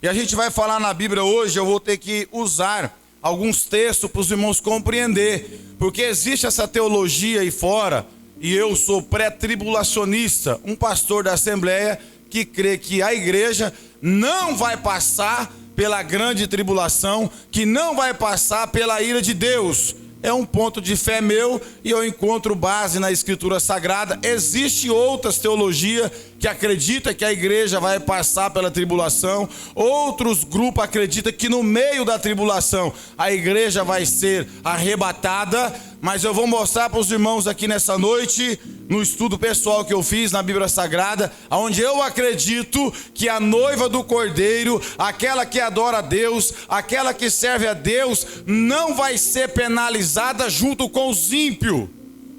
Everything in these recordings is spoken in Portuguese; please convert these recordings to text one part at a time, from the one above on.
E a gente vai falar na Bíblia hoje, eu vou ter que usar alguns textos para os irmãos compreender, porque existe essa teologia aí fora, e eu sou pré-tribulacionista, um pastor da Assembleia que crê que a igreja não vai passar pela grande tribulação, que não vai passar pela ira de Deus. É um ponto de fé meu e eu encontro base na Escritura Sagrada. Existe outras teologias que acreditam que a igreja vai passar pela tribulação. Outros grupos acreditam que no meio da tribulação a igreja vai ser arrebatada. Mas eu vou mostrar para os irmãos aqui nessa noite, no estudo pessoal que eu fiz na Bíblia Sagrada, onde eu acredito que a noiva do Cordeiro, aquela que adora a Deus, aquela que serve a Deus, não vai ser penalizada junto com os ímpios.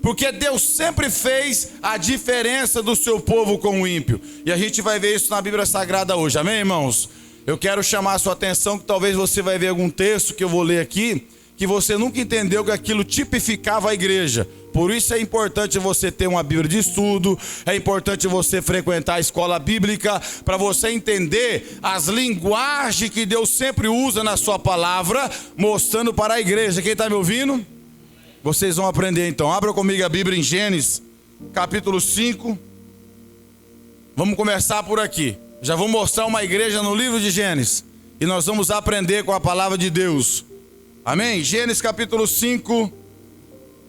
Porque Deus sempre fez a diferença do seu povo com o ímpio. E a gente vai ver isso na Bíblia Sagrada hoje, amém, irmãos? Eu quero chamar a sua atenção que talvez você vai ver algum texto que eu vou ler aqui, que você nunca entendeu que aquilo tipificava a igreja. Por isso é importante você ter uma Bíblia de estudo, é importante você frequentar a escola bíblica, para você entender as linguagens que Deus sempre usa na sua palavra, mostrando para a igreja. Quem está me ouvindo? Vocês vão aprender então. Abra comigo a Bíblia em Gênesis, capítulo 5. Vamos começar por aqui. Já vou mostrar uma igreja no livro de Gênesis, e nós vamos aprender com a palavra de Deus. Amém? Gênesis capítulo 5,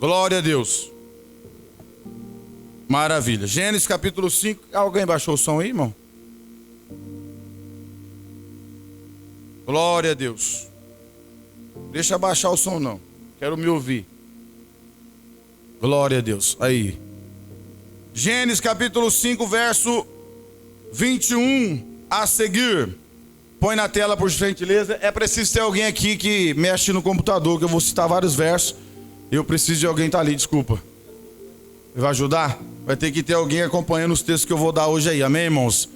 glória a Deus. Maravilha. Gênesis capítulo 5, alguém baixou o som aí, irmão? Glória a Deus. Deixa baixar o som não, quero me ouvir. Glória a Deus, aí. Gênesis capítulo 5, verso 21 a seguir. Põe na tela, por gentileza. É preciso ter alguém aqui que mexe no computador, que eu vou citar vários versos. Eu preciso de alguém estar ali, desculpa. Vai ajudar? Vai ter que ter alguém acompanhando os textos que eu vou dar hoje aí, amém, irmãos?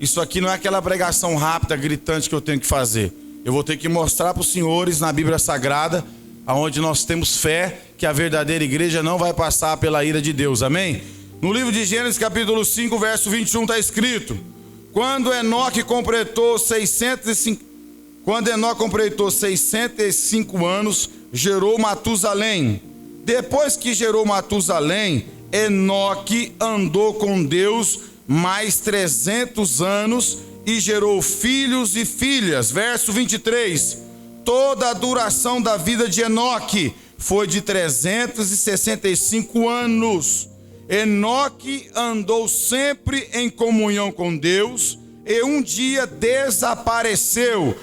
Isso aqui não é aquela pregação rápida, gritante que eu tenho que fazer. Eu vou ter que mostrar para os senhores na Bíblia Sagrada, aonde nós temos fé que a verdadeira igreja não vai passar pela ira de Deus, amém? No livro de Gênesis capítulo 5, verso 21 está escrito: Quando Enoque completou 605 anos, gerou Matusalém. Depois que gerou Matusalém, Enoque andou com Deus mais 300 anos e gerou filhos e filhas. Verso 23. Toda a duração da vida de Enoque foi de 365 anos. Enoque andou sempre em comunhão com Deus e um dia desapareceu,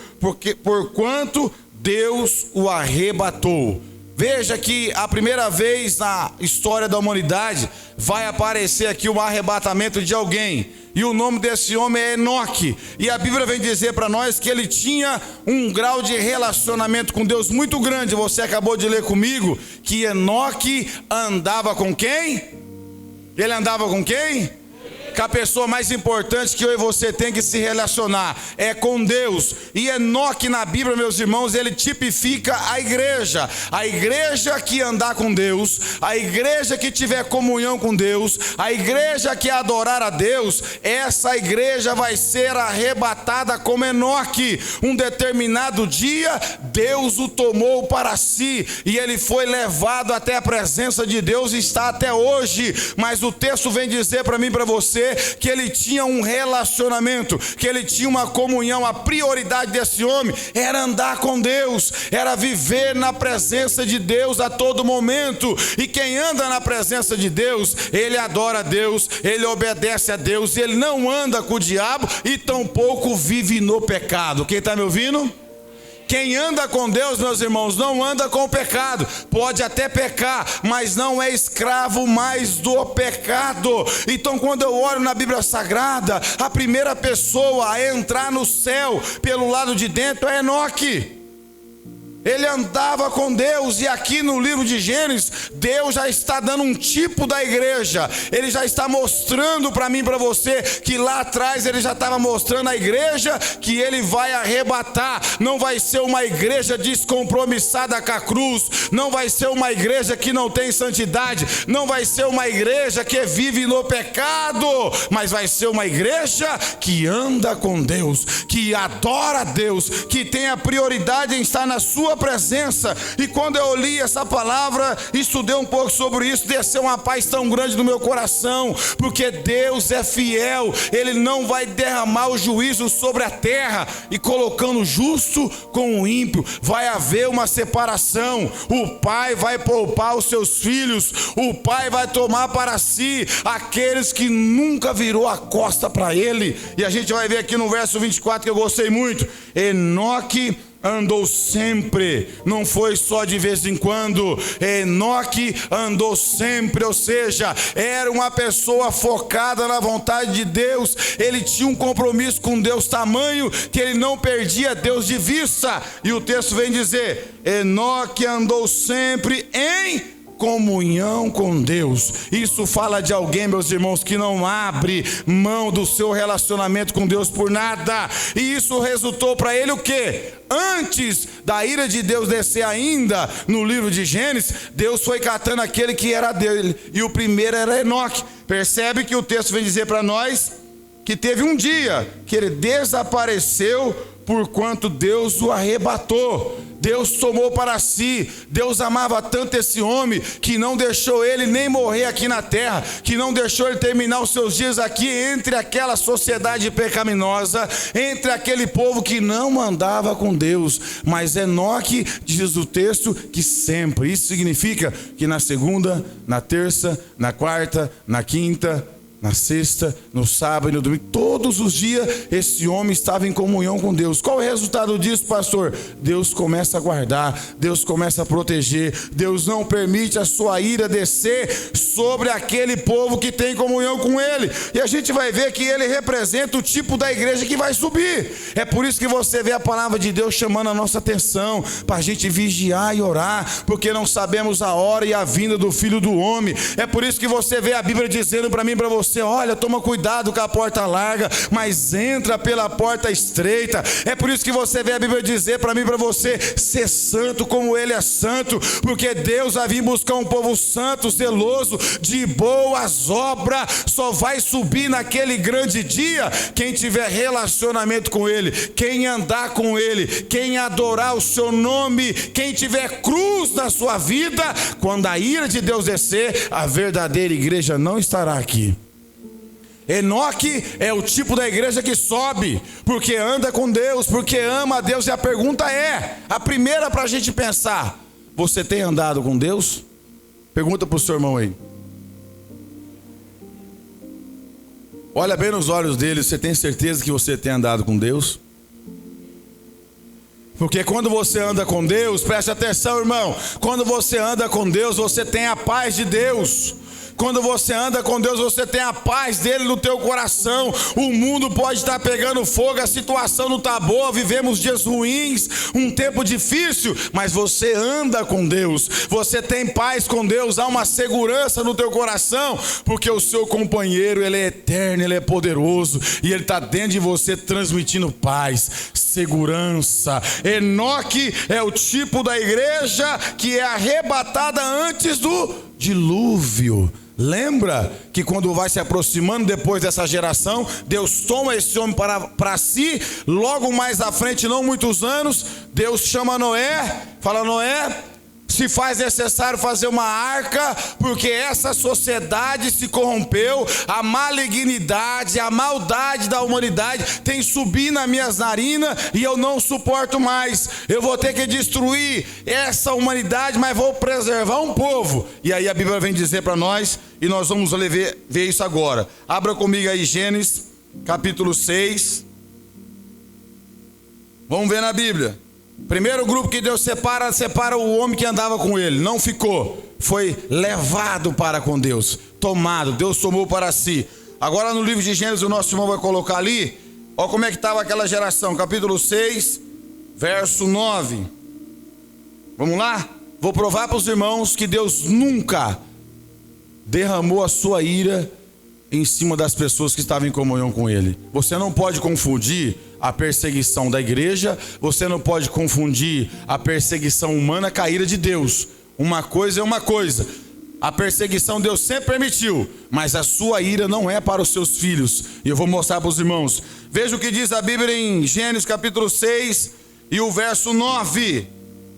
porquanto Deus o arrebatou. Veja que a primeira vez na história da humanidade vai aparecer aqui o arrebatamento de alguém. E o nome desse homem é Enoque. E a Bíblia vem dizer para nós que ele tinha um grau de relacionamento com Deus muito grande. Você acabou de ler comigo que Enoque andava com quem? Ele andava com quem? Que a pessoa mais importante que eu e você tem que se relacionar é com Deus. E Enoque na Bíblia, meus irmãos, ele tipifica a igreja que andar com Deus, a igreja que tiver comunhão com Deus, a igreja que adorar a Deus. Essa igreja vai ser arrebatada como Enoque. Um determinado dia Deus o tomou para si e ele foi levado até a presença de Deus e está até hoje. Mas o texto vem dizer para mim e para você que ele tinha um relacionamento, que ele tinha uma comunhão. A prioridade desse homem era andar com Deus, era viver na presença de Deus a todo momento. E quem anda na presença de Deus, ele adora a Deus, ele obedece a Deus, ele não anda com o diabo e tampouco vive no pecado. Quem está me ouvindo? Quem anda com Deus, meus irmãos, não anda com o pecado. Pode até pecar, mas não é escravo mais do pecado. Então, quando eu olho na Bíblia Sagrada, a primeira pessoa a entrar no céu pelo lado de dentro é Enoque. ele andava com Deus. E aqui no livro de Gênesis, Deus já está dando um tipo da igreja. Ele já está mostrando para mim e para você que lá atrás ele já estava mostrando a igreja que ele vai arrebatar. Não vai ser uma igreja descompromissada com a cruz, não vai ser uma igreja que não tem santidade, não vai ser uma igreja que vive no pecado, mas vai ser uma igreja que anda com Deus, que adora a Deus, que tem a prioridade em estar na sua presença. E quando eu li essa palavra, estudei um pouco sobre isso, desceu uma paz tão grande no meu coração, porque Deus é fiel, ele não vai derramar o juízo sobre a terra e colocando o justo com o ímpio. Vai haver uma separação. O pai vai poupar os seus filhos, o pai vai tomar para si aqueles que nunca virou a costa para ele. E a gente vai ver aqui no verso 24 que eu gostei muito: Enoque andou sempre, não foi só de vez em quando. Enoque andou sempre, ou seja, era uma pessoa focada na vontade de Deus. Ele tinha um compromisso com Deus tamanho que ele não perdia Deus de vista. E o texto vem dizer: Enoque andou sempre em comunhão com Deus. Isso fala de alguém, meus irmãos, que não abre mão do seu relacionamento com Deus por nada. E isso resultou para ele o quê? Antes da ira de Deus descer ainda, no livro de Gênesis, Deus foi catando aquele que era dele, e o primeiro era Enoque. Percebe que o texto vem dizer para nós que teve um dia que ele desapareceu, porquanto Deus o arrebatou. Deus tomou para si. Deus amava tanto esse homem que não deixou ele nem morrer aqui na terra, que não deixou ele terminar os seus dias aqui entre aquela sociedade pecaminosa, entre aquele povo que não andava com Deus. Mas Enoque, diz o texto, que sempre. Isso significa que na segunda, na terça, na quarta, na quinta, na sexta, no sábado e no domingo, todos os dias esse homem estava em comunhão com Deus. Qual é o resultado disso, pastor? Deus começa a guardar, Deus começa a proteger, Deus não permite a sua ira descer sobre aquele povo que tem comunhão com ele. E a gente vai ver que ele representa o tipo da igreja que vai subir. É por isso que você vê a palavra de Deus chamando a nossa atenção, para a gente vigiar e orar, porque não sabemos a hora e a vinda do Filho do Homem. É por isso que você vê a Bíblia dizendo para mim e para você: olha, toma cuidado com a porta larga, mas entra pela porta estreita. É por isso que você vê a Bíblia dizer para mim e para você: ser santo como ele é santo, porque Deus vai vir buscar um povo santo, zeloso, de boas obras. Só vai subir naquele grande dia quem tiver relacionamento com ele, quem andar com ele, quem adorar o seu nome, quem tiver cruz na sua vida. Quando a ira de Deus descer, a verdadeira igreja não estará aqui. Enoque é o tipo da igreja que sobe, porque anda com Deus, porque ama a Deus. E a pergunta é, a primeira para a gente pensar: você tem andado com Deus? Pergunta para o seu irmão aí. Olha bem nos olhos dele, você tem certeza que você tem andado com Deus? Porque quando você anda com Deus, preste atenção, irmão, quando você anda com Deus, você tem a paz de Deus. Quando você anda com Deus, você tem a paz dele no teu coração. O mundo pode estar pegando fogo, a situação não está boa, vivemos dias ruins, um tempo difícil, mas você anda com Deus, você tem paz com Deus, há uma segurança no teu coração, porque o seu companheiro, ele é eterno, ele é poderoso, e ele está dentro de você transmitindo paz, segurança. Enoque é o tipo da igreja que é arrebatada antes do dilúvio. Lembra que quando vai se aproximando depois dessa geração, Deus toma esse homem para si. Logo mais à frente, não muitos anos, Deus chama Noé, fala: Noé, se faz necessário fazer uma arca, porque essa sociedade se corrompeu, a malignidade, a maldade da humanidade tem subido nas minhas narinas e eu não suporto mais. Eu vou ter que destruir essa humanidade, mas vou preservar um povo. E aí a Bíblia vem dizer para nós, e nós vamos ver isso agora. Abra comigo aí Gênesis capítulo 6. Vamos ver na Bíblia. Primeiro grupo que Deus separa o homem que andava com ele. Não ficou, foi levado para com Deus, tomado, Deus tomou para si. Agora no livro de Gênesis, o nosso irmão vai colocar ali, olha como é que estava aquela geração, capítulo 6, verso 9. Vamos lá? Vou provar para os irmãos que Deus nunca derramou a sua ira em cima das pessoas que estavam em comunhão com Ele. Você não pode confundir a perseguição da igreja, você não pode confundir a perseguição humana com a ira de Deus. Uma coisa é uma coisa. A perseguição Deus sempre permitiu, mas a sua ira não é para os seus filhos. E eu vou mostrar para os irmãos. Veja o que diz a Bíblia em Gênesis capítulo 6 e o verso 9.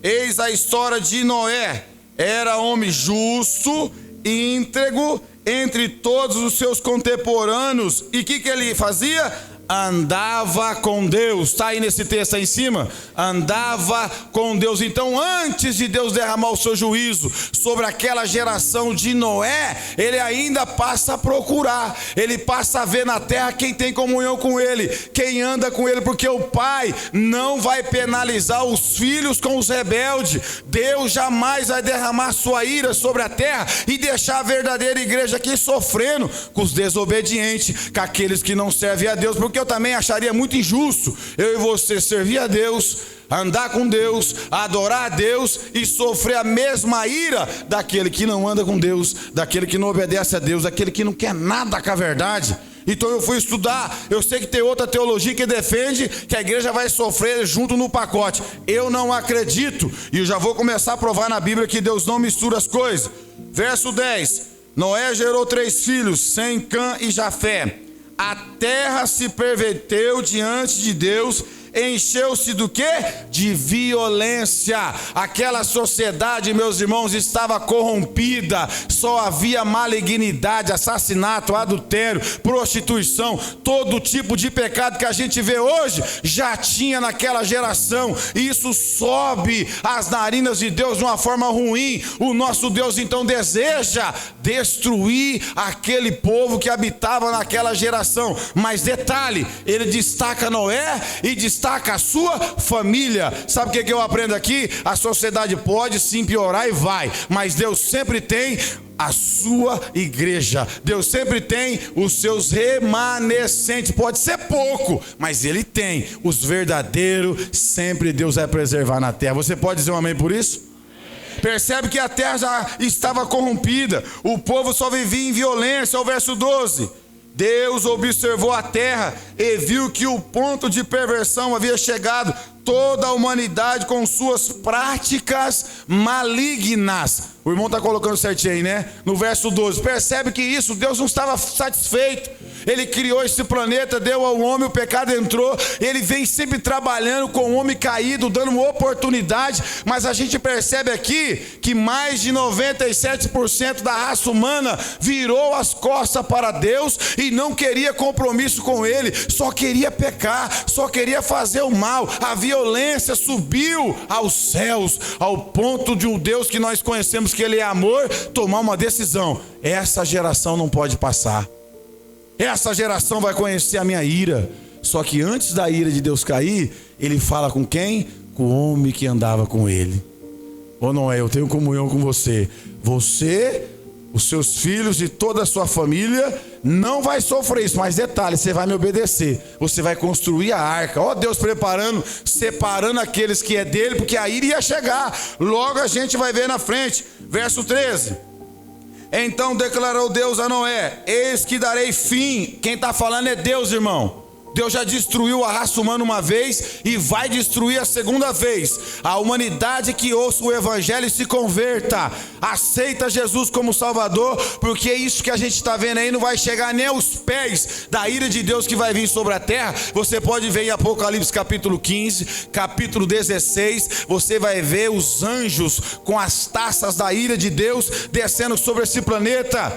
Eis a história de Noé. Era homem justo, íntegro entre todos os seus contemporâneos. E o que ele fazia? Andava com Deus. Está aí nesse texto aí em cima? Andava com Deus. Então, antes de Deus derramar o seu juízo sobre aquela geração de Noé, ele ainda passa a procurar, ele passa a ver na terra quem tem comunhão com ele, quem anda com ele, porque o pai não vai penalizar os filhos com os rebeldes. Deus jamais vai derramar sua ira sobre a terra e deixar a verdadeira igreja aqui sofrendo com os desobedientes, com aqueles que não servem a Deus, porque eu também acharia muito injusto eu e você servir a Deus, andar com Deus, adorar a Deus e sofrer a mesma ira daquele que não anda com Deus, daquele que não obedece a Deus, daquele que não quer nada com a verdade. Então eu fui estudar. Eu sei que tem outra teologia que defende que a igreja vai sofrer junto no pacote. Eu não acredito, e eu já vou começar a provar na Bíblia que Deus não mistura as coisas. Verso 10: Noé gerou 3 filhos, Sem, Cã e Jafé. A terra se perverteu diante de Deus, encheu-se do quê? De violência. Aquela sociedade, meus irmãos, estava corrompida. Só havia malignidade, assassinato, adultério, prostituição. Todo tipo de pecado que a gente vê hoje já tinha naquela geração. E isso sobe as narinas de Deus de uma forma ruim. O nosso Deus então deseja destruir aquele povo que habitava naquela geração. Mas detalhe, ele destaca Noé e destaca a sua família. Sabe o que eu aprendo aqui? A sociedade pode sim piorar e vai, mas Deus sempre tem a sua igreja. Deus sempre tem os seus remanescentes. Pode ser pouco, mas Ele tem os verdadeiros. Sempre Deus vai preservar na terra. Você pode dizer um amém por isso? Percebe que a terra já estava corrompida, o povo só vivia em violência. O verso 12: Deus observou a terra e viu que o ponto de perversão havia chegado, toda a humanidade com suas práticas malignas. O irmão está colocando certinho aí, né? No verso 12, percebe que isso, Deus não estava satisfeito. Ele criou esse planeta, deu ao homem, o pecado entrou. Ele vem sempre trabalhando com o homem caído, dando uma oportunidade. Mas a gente percebe aqui que mais de 97% da raça humana virou as costas para Deus e não queria compromisso com Ele. Só queria pecar, só queria fazer o mal. A violência subiu aos céus, ao ponto de um Deus que nós conhecemos, que Ele é amor, tomar uma decisão: essa geração não pode passar. Essa geração vai conhecer a minha ira. Só que antes da ira de Deus cair, Ele fala com quem? Com o homem que andava com Ele. Ô Noé, eu tenho comunhão com você. Você, os seus filhos e toda a sua família não vai sofrer isso. Mas detalhe, você vai me obedecer. Você vai construir a arca. Ó Deus preparando, separando aqueles que é dele, porque a ira ia chegar. Logo a gente vai ver na frente. Verso 13: Então declarou Deus a Noé: Eis que darei fim. Quem está falando é Deus, irmão. Deus já destruiu a raça humana uma vez e vai destruir a segunda vez. A humanidade que ouça o evangelho e se converta, aceita Jesus como Salvador, porque é isso que a gente está vendo aí não vai chegar nem aos pés da ira de Deus que vai vir sobre a terra. Você pode ver em Apocalipse capítulo 15, capítulo 16, você vai ver os anjos com as taças da ira de Deus descendo sobre esse planeta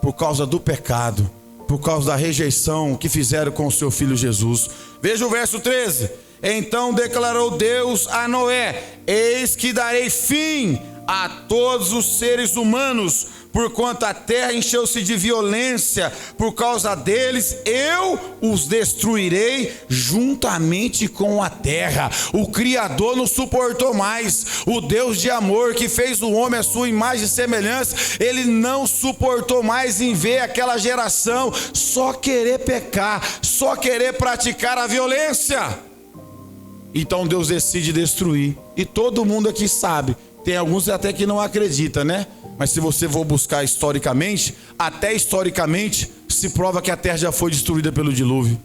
por causa do pecado, por causa da rejeição que fizeram com o seu filho Jesus. Veja o verso 13: Então declarou Deus a Noé: Eis que darei fim a todos os seres humanos, porquanto a terra encheu-se de violência por causa deles, eu os destruirei juntamente com a terra. O Criador não suportou mais. O Deus de amor que fez o homem à sua imagem e semelhança, Ele não suportou mais em ver aquela geração só querer pecar, só querer praticar a violência. Então Deus decide destruir. E todo mundo aqui sabe. Tem alguns até que não acreditam, né? Mas se você for buscar historicamente, até historicamente, se prova que a Terra já foi destruída pelo dilúvio.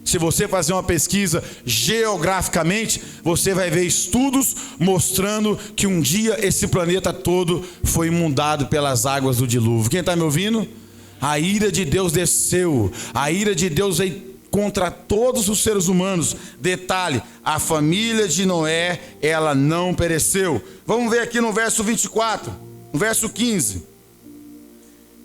Se você fazer uma pesquisa geograficamente, você vai ver estudos mostrando que um dia esse planeta todo foi inundado pelas águas do dilúvio. Quem está me ouvindo? A ira de Deus desceu. A ira de Deus veio contra todos os seres humanos. Detalhe, a família de Noé, ela não pereceu. Vamos ver aqui no verso 24, no verso 15.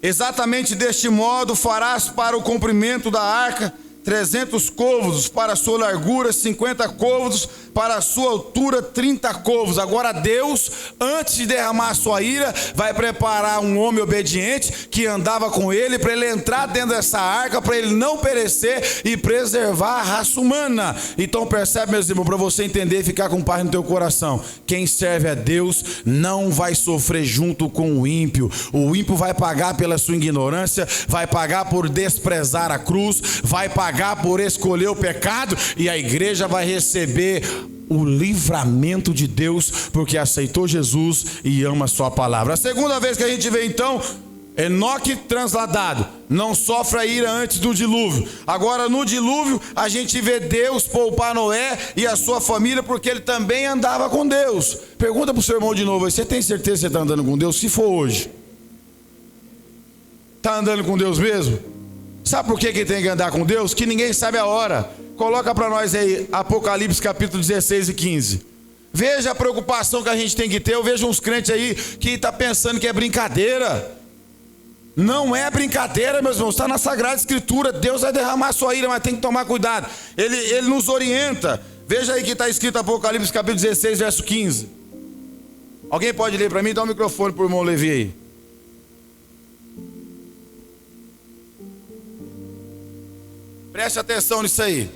Exatamente deste modo farás para o comprimento da arca 300 côvados, para a sua largura 50 côvados, para a sua altura 30 côvados. Agora Deus, antes de derramar a sua ira, vai preparar um homem obediente que andava com ele, para ele entrar dentro dessa arca, para ele não perecer e preservar a raça humana. Então percebe, meus irmãos, para você entender e ficar com paz no teu coração, quem serve a Deus não vai sofrer junto com o ímpio. O ímpio vai pagar pela sua ignorância, vai pagar por desprezar a cruz, vai pagar por escolher o pecado, e a igreja vai receber o livramento de Deus, porque aceitou Jesus e ama a sua palavra. A segunda vez que a gente vê então Enoque transladado, não sofre a ira antes do dilúvio. Agora no dilúvio a gente vê Deus poupar Noé e a sua família, porque ele também andava com Deus. Pergunta para o seu irmão de novo, você tem certeza que você está andando com Deus? Se for hoje, está andando com Deus mesmo? Sabe por que tem que andar com Deus? Que ninguém sabe a hora. Coloca para nós aí Apocalipse capítulo 16 e 15. Veja a preocupação que a gente tem que ter. Eu vejo uns crentes aí que estão pensando que é brincadeira. Não é brincadeira, meus irmãos. Está na Sagrada Escritura. Deus vai derramar a sua ira, mas tem que tomar cuidado. Ele nos orienta. Veja aí que está escrito Apocalipse capítulo 16 verso 15. Alguém pode ler para mim? Dá o microfone para o irmão Levi aí. Preste atenção nisso aí.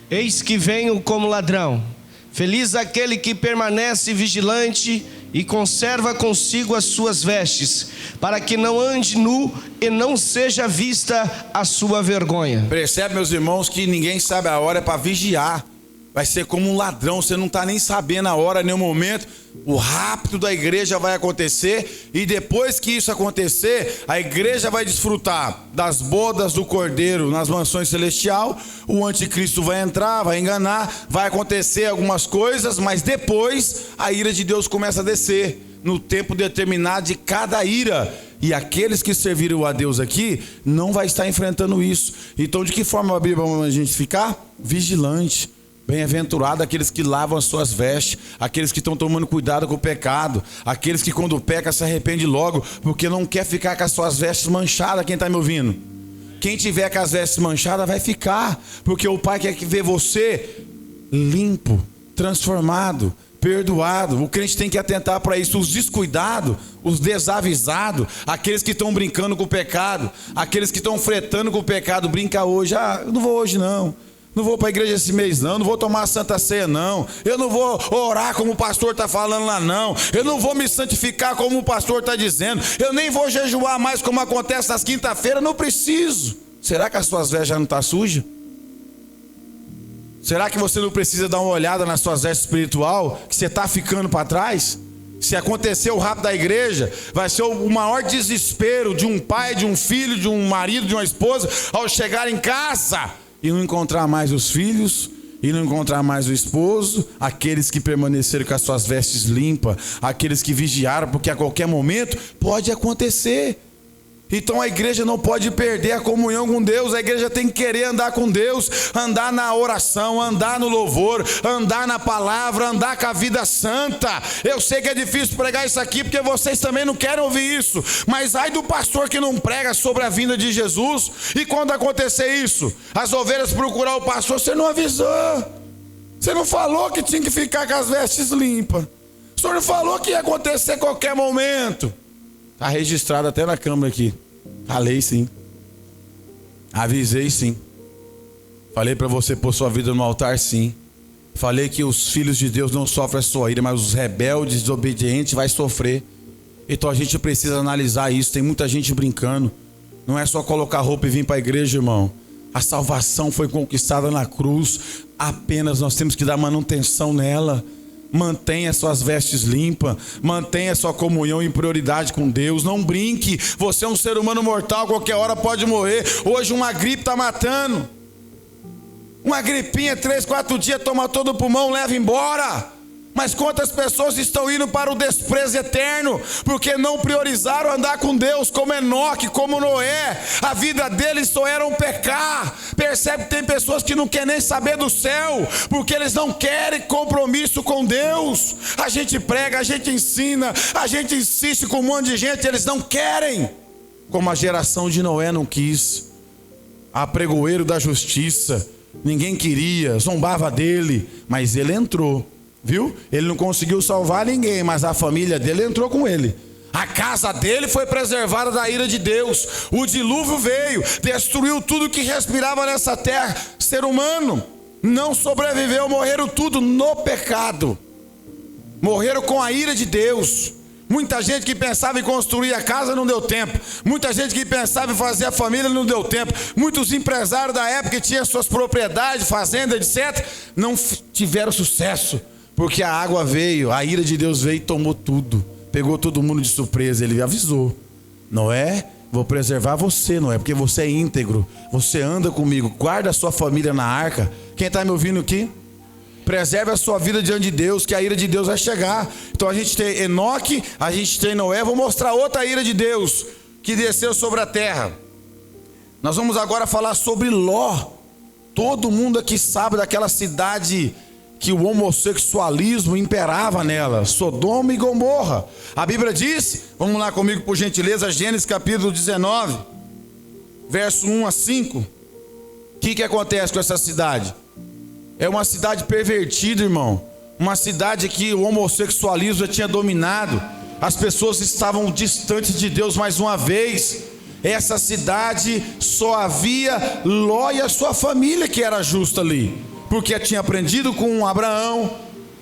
Eis que venho como ladrão. Feliz aquele que permanece vigilante e conserva consigo as suas vestes, para que não ande nu e não seja vista a sua vergonha. Percebe, meus irmãos, que ninguém sabe a hora, é para vigiar. Vai ser como um ladrão, você não está nem sabendo a hora, nem o momento. O rapto da igreja vai acontecer, e depois que isso acontecer, a igreja vai desfrutar das bodas do Cordeiro nas mansões celestiais. O anticristo vai entrar, vai enganar, vai acontecer algumas coisas, mas depois a ira de Deus começa a descer, no tempo determinado de cada ira. E aqueles que serviram a Deus aqui, não vai estar enfrentando isso. Então de que forma a Bíblia vai a gente ficar? Vigilante. Bem-aventurado aqueles que lavam as suas vestes, aqueles que estão tomando cuidado com o pecado, aqueles que quando peca se arrepende logo, porque não quer ficar com as suas vestes manchadas. Quem está me ouvindo? Quem tiver com as vestes manchadas vai ficar, porque o Pai quer ver você limpo, transformado, perdoado. O crente tem que atentar para isso. Os descuidados, os desavisados, aqueles que estão brincando com o pecado, aqueles que estão fretando com o pecado, brinca hoje, eu não vou hoje não vou para a igreja esse mês não vou tomar a Santa Ceia não, eu não vou orar como o pastor está falando lá não, eu não vou me santificar como o pastor está dizendo, eu nem vou jejuar mais como acontece nas quinta-feiras, não preciso. Será que as suas vestes já não estão sujas? Será que você não precisa dar uma olhada nas suas vestes espiritual, que você está ficando para trás? Se acontecer o rapto da igreja, vai ser o maior desespero de um pai, de um filho, de um marido, de uma esposa, ao chegar em casa e não encontrar mais os filhos, e não encontrar mais o esposo, aqueles que permaneceram com as suas vestes limpas, aqueles que vigiaram, porque a qualquer momento pode acontecer. Então a igreja não pode perder a comunhão com Deus. A igreja tem que querer andar com Deus, andar na oração, andar no louvor, andar na palavra, andar com a vida santa. Eu sei que é difícil pregar isso aqui, porque vocês também não querem ouvir isso, mas ai do pastor que não prega sobre a vinda de Jesus, e quando acontecer isso, as ovelhas procurar o pastor, você não avisou, você não falou que tinha que ficar com as vestes limpas, o senhor não falou que ia acontecer a qualquer momento. Está registrado até na câmera aqui. Falei sim. Avisei sim. Falei para você pôr sua vida no altar sim. Falei que os filhos de Deus não sofrem a sua ira, mas os rebeldes, desobedientes vai sofrer. Então a gente precisa analisar isso. Tem muita gente brincando. Não é só colocar roupa e vir para a igreja, irmão. A salvação foi conquistada na cruz. Apenas nós temos que dar manutenção nela. Mantenha suas vestes limpas. Mantenha sua comunhão em prioridade com Deus. Não brinque. Você é um ser humano mortal. Qualquer hora pode morrer. Hoje uma gripe está matando. Uma gripinha, 3, 4 dias, toma todo o pulmão, leva embora. Mas quantas pessoas estão indo para o desprezo eterno, porque não priorizaram andar com Deus, como Enoque, como Noé. A vida deles só era um pecar. Percebe que tem pessoas que não querem nem saber do céu, porque eles não querem compromisso com Deus. A gente prega, a gente ensina, a gente insiste com um monte de gente, eles não querem. Como a geração de Noé não quis. A pregoeiro da justiça, ninguém queria, zombava dele, mas ele entrou. Viu? Ele não conseguiu salvar ninguém, mas a família dele entrou com ele. A casa dele foi preservada da ira de Deus. O dilúvio veio, destruiu tudo que respirava nessa terra. Ser humano não sobreviveu, morreram tudo no pecado. Morreram com a ira de Deus. Muita gente que pensava em construir a casa não deu tempo. Muita gente que pensava em fazer a família não deu tempo. Muitos empresários da época que tinham suas propriedades, fazendas, etc., não tiveram sucesso. Porque a água veio, a ira de Deus veio e tomou tudo. Pegou todo mundo de surpresa. Ele avisou: Noé, vou preservar você, Noé, porque você é íntegro. Você anda comigo, guarda a sua família na arca. Quem está me ouvindo aqui? Preserve a sua vida diante de Deus, que a ira de Deus vai chegar. Então a gente tem Enoque, a gente tem Noé. Vou mostrar outra ira de Deus que desceu sobre a terra. Nós vamos agora falar sobre Ló. Todo mundo aqui sabe daquela cidade que o homossexualismo imperava nela, Sodoma e Gomorra. A Bíblia diz, vamos lá comigo por gentileza, Gênesis capítulo 19, verso 1 a 5. O que acontece com essa cidade? É uma cidade pervertida, irmão. Uma cidade que o homossexualismo já tinha dominado. As pessoas estavam distantes de Deus mais uma vez. Essa cidade só havia Ló e a sua família que era justa ali. Porque tinha aprendido com Abraão.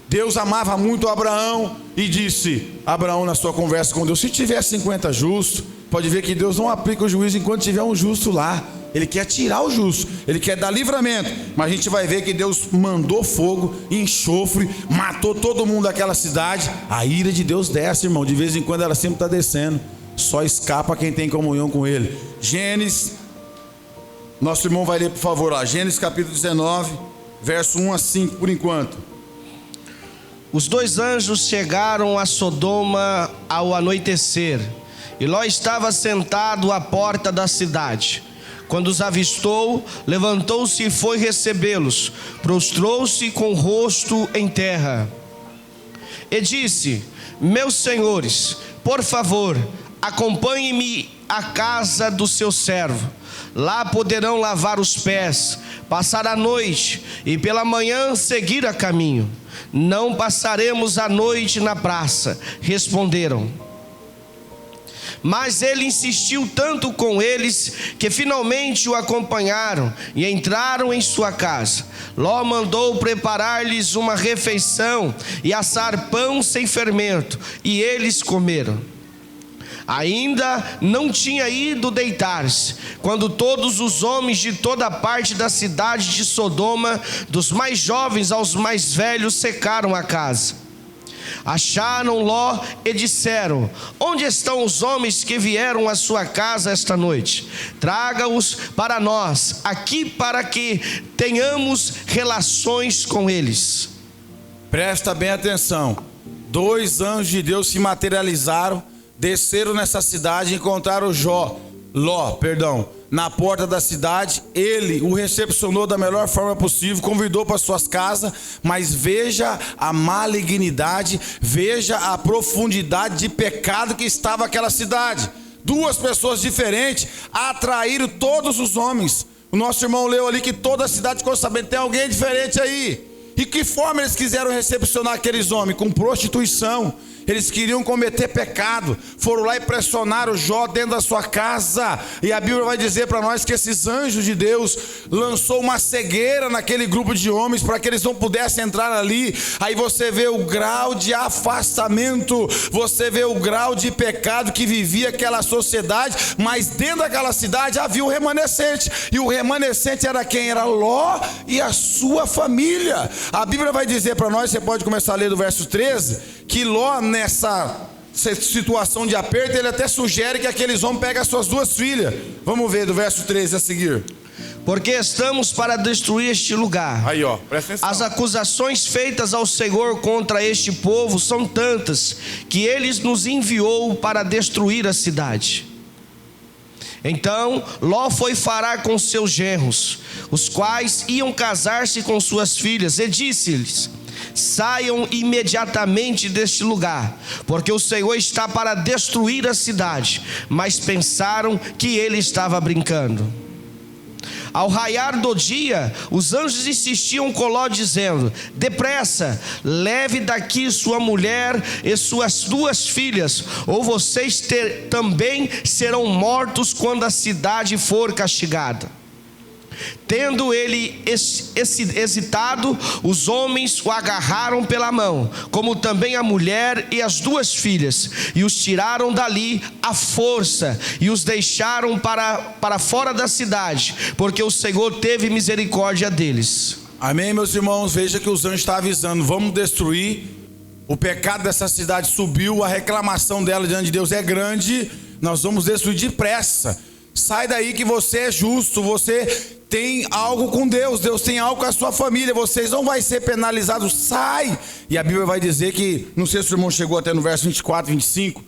Deus amava muito Abraão e disse: Abraão, na sua conversa com Deus, se tiver 50 justos, pode ver que Deus não aplica o juízo enquanto tiver um justo lá. Ele quer tirar o justo, ele quer dar livramento. Mas a gente vai ver que Deus mandou fogo, enxofre, matou todo mundo daquela cidade. A ira de Deus desce, irmão. De vez em quando ela sempre está descendo. Só escapa quem tem comunhão com ele. Gênesis, nosso irmão vai ler por favor lá, Gênesis capítulo 19, verso 1 a 5 por enquanto. Os 2 anjos chegaram a Sodoma ao anoitecer, e Ló estava sentado à porta da cidade. Quando os avistou, levantou-se e foi recebê-los, prostrou-se com o rosto em terra, e disse: Meus senhores, por favor, acompanhem-me à casa do seu servo. Lá poderão lavar os pés, passar a noite e pela manhã seguir a caminho. Não passaremos a noite na praça, responderam. Mas ele insistiu tanto com eles que finalmente o acompanharam e entraram em sua casa. Ló mandou preparar-lhes uma refeição e assar pão sem fermento, e eles comeram. Ainda não tinha ido deitar-se, quando todos os homens de toda parte da cidade de Sodoma, dos mais jovens aos mais velhos, cercaram a casa. Acharam Ló e disseram: Onde estão os homens que vieram à sua casa esta noite? Traga-os para nós aqui, para que tenhamos relações com eles. Presta bem atenção. 2 anjos de Deus se materializaram, desceram nessa cidade e encontraram Ló, na porta da cidade. Ele o recepcionou da melhor forma possível, convidou para suas casas, mas veja a malignidade, veja a profundidade de pecado que estava aquela cidade. 2 pessoas diferentes atraíram todos os homens. O nosso irmão leu ali que toda a cidade ficou sabendo: tem alguém diferente aí. E que forma eles quiseram recepcionar aqueles homens? Com prostituição. Eles queriam cometer pecado. Foram lá e pressionaram Jó dentro da sua casa. E a Bíblia vai dizer para nós que esses anjos de Deus lançou uma cegueira naquele grupo de homens para que eles não pudessem entrar ali. Aí você vê o grau de afastamento, você vê o grau de pecado que vivia aquela sociedade, mas dentro daquela cidade havia um remanescente. E o remanescente era quem? Era Ló e a sua família. A Bíblia vai dizer para nós, você pode começar a ler do verso 13, que Ló, nessa situação de aperto, ele até sugere que aqueles homens peguem as suas duas filhas. Vamos ver do verso 13 a seguir. Porque estamos para destruir este lugar. Aí, ó, presta atenção. As acusações feitas ao Senhor contra este povo são tantas que ele nos enviou para destruir a cidade. Então Ló foi falar com seus genros, os quais iam casar-se com suas filhas, e disse-lhes: saiam imediatamente deste lugar, porque o Senhor está para destruir a cidade. Mas pensaram que ele estava brincando. Ao raiar do dia, os anjos insistiam com Ló, dizendo: depressa, leve daqui sua mulher e suas duas filhas, ou vocês também serão mortos quando a cidade for castigada. Tendo ele hesitado, os homens o agarraram pela mão, como também a mulher e as duas filhas, e os tiraram dali à força, e os deixaram para fora da cidade, porque o Senhor teve misericórdia deles. Amém, meus irmãos? Veja que os anjos estão avisando: vamos destruir. O pecado dessa cidade subiu, a reclamação dela diante de Deus é grande, nós vamos destruir depressa. Sai daí que você é justo, você tem algo com Deus, Deus tem algo com a sua família, vocês não vão ser penalizados, sai. E a Bíblia vai dizer que, não sei se o irmão chegou até no verso 24, 25,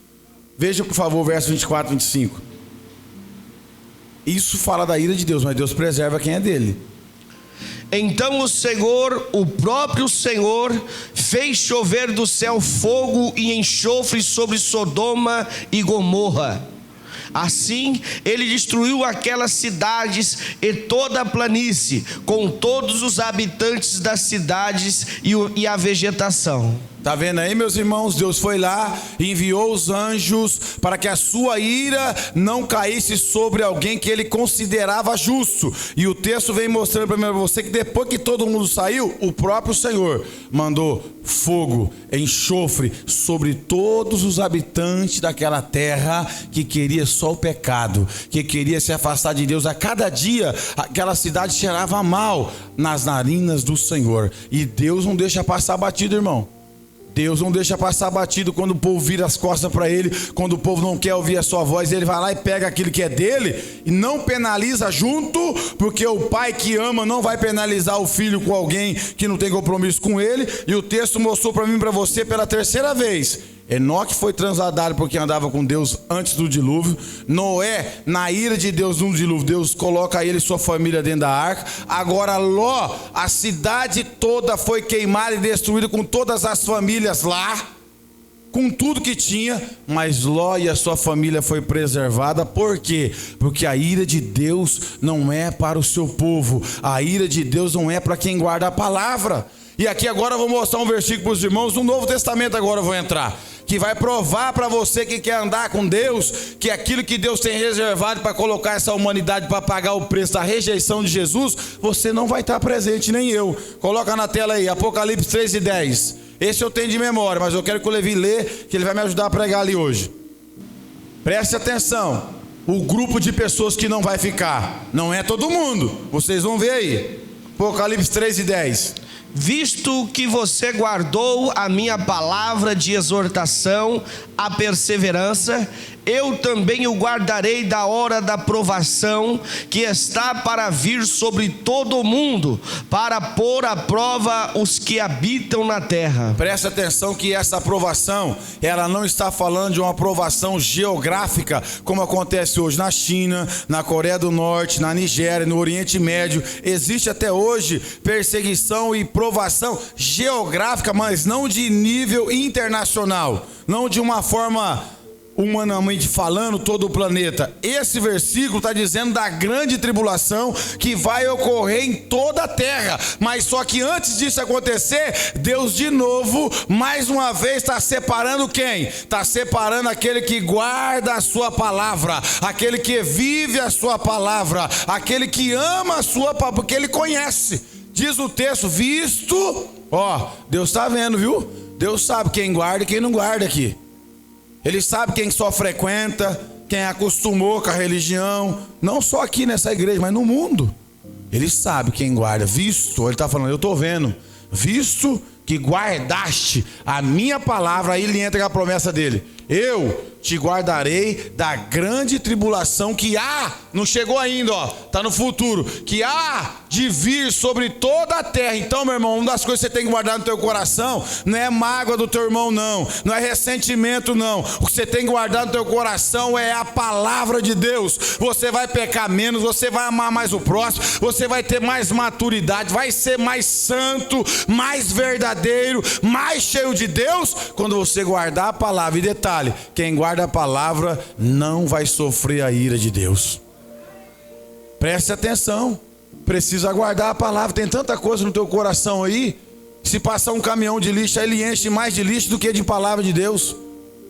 veja por favor o verso 24, 25. Isso fala da ira de Deus, mas Deus preserva quem é dele. Então o Senhor, o próprio Senhor, fez chover do céu fogo e enxofre sobre Sodoma e Gomorra. Assim ele destruiu aquelas cidades e toda a planície, com todos os habitantes das cidades e a vegetação. Tá vendo aí, meus irmãos? Deus foi lá e enviou os anjos para que a sua ira não caísse sobre alguém que ele considerava justo. E o texto vem mostrando para você que depois que todo mundo saiu, o próprio Senhor mandou fogo, enxofre sobre todos os habitantes daquela terra que queria só o pecado, que queria se afastar de Deus. A cada dia aquela cidade cheirava mal nas narinas do Senhor. E Deus não deixa passar batido, irmão. Deus não deixa passar batido quando o povo vira as costas para ele, quando o povo não quer ouvir a sua voz. Ele vai lá e pega aquilo que é dele e não penaliza junto, porque o pai que ama não vai penalizar o filho com alguém que não tem compromisso com ele. E o texto mostrou para mim e para você pela terceira vez: Enoque foi transladado porque andava com Deus antes do dilúvio. Noé, na ira de Deus no dilúvio, Deus coloca ele e sua família dentro da arca. Agora Ló, a cidade toda foi queimada e destruída com todas as famílias lá, com tudo que tinha, mas Ló e a sua família foi preservada. Por quê? Porque a ira de Deus não é para o seu povo, a ira de Deus não é para quem guarda a palavra. E aqui agora eu vou mostrar um versículo para os irmãos, no Novo Testamento agora eu vou entrar, que vai provar para você que quer andar com Deus, que aquilo que Deus tem reservado para colocar essa humanidade para pagar o preço da rejeição de Jesus, você não vai estar presente, nem eu. Coloca na tela aí, Apocalipse 3:10. Esse eu tenho de memória, mas eu quero que o Levi lê, que ele vai me ajudar a pregar ali hoje. Preste atenção, o grupo de pessoas que não vai ficar, não é todo mundo, vocês vão ver aí. Apocalipse 3:10. Visto que você guardou a minha palavra de exortação, a perseverança, eu também o guardarei da hora da provação que está para vir sobre todo o mundo, para pôr à prova os que habitam na terra. Presta atenção que essa aprovação, ela não está falando de uma aprovação geográfica, como acontece hoje na China, na Coreia do Norte, na Nigéria, no Oriente Médio. Existe até hoje perseguição e provação geográfica, mas não de nível internacional, não de uma forma humanamente falando, todo o planeta. Esse versículo está dizendo da grande tribulação que vai ocorrer em toda a terra. Mas só que antes disso acontecer, Deus de novo, mais uma vez, está separando quem? Está separando aquele que guarda a sua palavra, aquele que vive a sua palavra, aquele que ama a sua palavra, porque ele conhece. Diz o texto, visto, Deus está vendo, viu? Deus sabe quem guarda e quem não guarda aqui. Ele sabe quem só frequenta, quem acostumou com a religião, não só aqui nessa igreja, mas no mundo. Ele sabe quem guarda, visto, ele está falando, eu estou vendo, visto que guardaste a minha palavra, aí ele entra com a promessa dele. Eu te guardarei da grande tribulação que há, não chegou ainda, está no futuro, que há de vir sobre toda a terra. Então, meu irmão, uma das coisas que você tem que guardar no teu coração não é mágoa do teu irmão, não é ressentimento, não. O que você tem que guardar no teu coração é a palavra de Deus. Você vai pecar menos, você vai amar mais o próximo, você vai ter mais maturidade, vai ser mais santo, mais verdadeiro, mais cheio de Deus, quando você guardar a palavra. E detalhe, quem guarda a palavra não vai sofrer a ira de Deus. Preste atenção, precisa guardar a palavra. Tem tanta coisa no teu coração aí, se passar um caminhão de lixo, aí ele enche mais de lixo do que de palavra de Deus.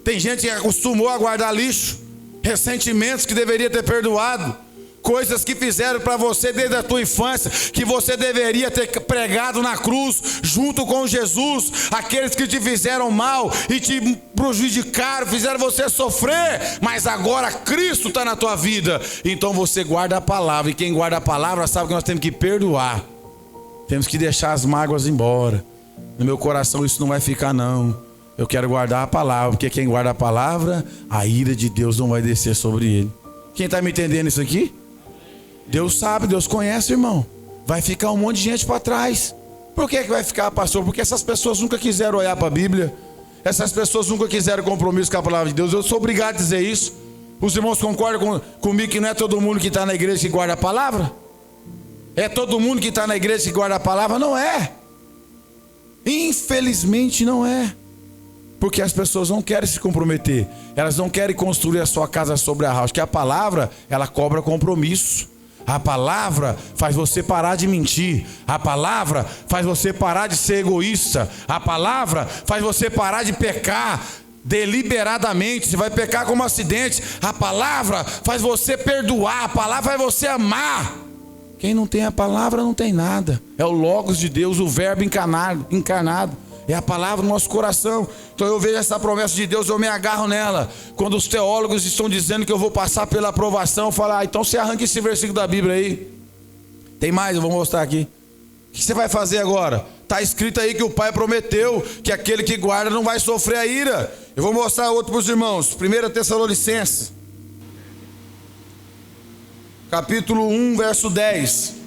Tem gente que acostumou a guardar lixo, ressentimentos que deveria ter perdoado, coisas que fizeram para você desde a tua infância, que você deveria ter pregado na cruz, junto com Jesus. Aqueles que te fizeram mal e te prejudicaram, fizeram você sofrer, mas agora Cristo está na tua vida. Então você guarda a palavra, e quem guarda a palavra sabe que nós temos que perdoar, temos que deixar as mágoas embora. No meu coração isso não vai ficar, não. Eu quero guardar a palavra, porque quem guarda a palavra, a ira de Deus não vai descer sobre ele. Quem está me entendendo isso aqui? Deus sabe, Deus conhece, irmão. Vai ficar um monte de gente para trás. Por que vai ficar, pastor? Porque essas pessoas nunca quiseram olhar para a Bíblia. Essas pessoas nunca quiseram compromisso com a palavra de Deus. Eu sou obrigado a dizer isso. Os irmãos concordam comigo que não é todo mundo que está na igreja que guarda a palavra? É todo mundo que está na igreja que guarda a palavra? Não é. Infelizmente não é. Porque as pessoas não querem se comprometer. Elas não querem construir a sua casa sobre a rocha. Que a palavra, ela cobra compromisso. A palavra faz você parar de mentir. A palavra faz você parar de ser egoísta. A palavra faz você parar de pecar deliberadamente. Você vai pecar como acidente. A palavra faz você perdoar. A palavra faz você amar. Quem não tem a palavra não tem nada. É o Logos de Deus, o verbo encarnado. É a palavra no nosso coração. Então eu vejo essa promessa de Deus, eu me agarro nela. Quando os teólogos estão dizendo que eu vou passar pela aprovação, eu falo, então você arranca esse versículo da Bíblia aí. Tem mais, eu vou mostrar aqui. O que você vai fazer agora? Está escrito aí que o Pai prometeu que aquele que guarda não vai sofrer a ira. Eu vou mostrar outro para os irmãos. 1 Tessalonicenses, capítulo 1, verso 10.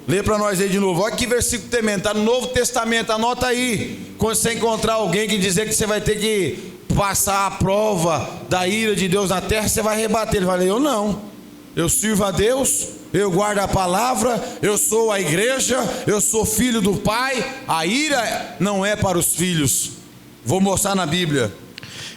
Lê para nós aí de novo. Olha que versículo tremendo, está no Novo Testamento, anota aí. Quando você encontrar alguém que dizer que você vai ter que passar a prova da ira de Deus na terra, você vai rebater. Ele vai dizer, eu não, eu sirvo a Deus, eu guardo a palavra, eu sou a igreja, eu sou filho do Pai. A ira não é para os filhos. Vou mostrar na Bíblia.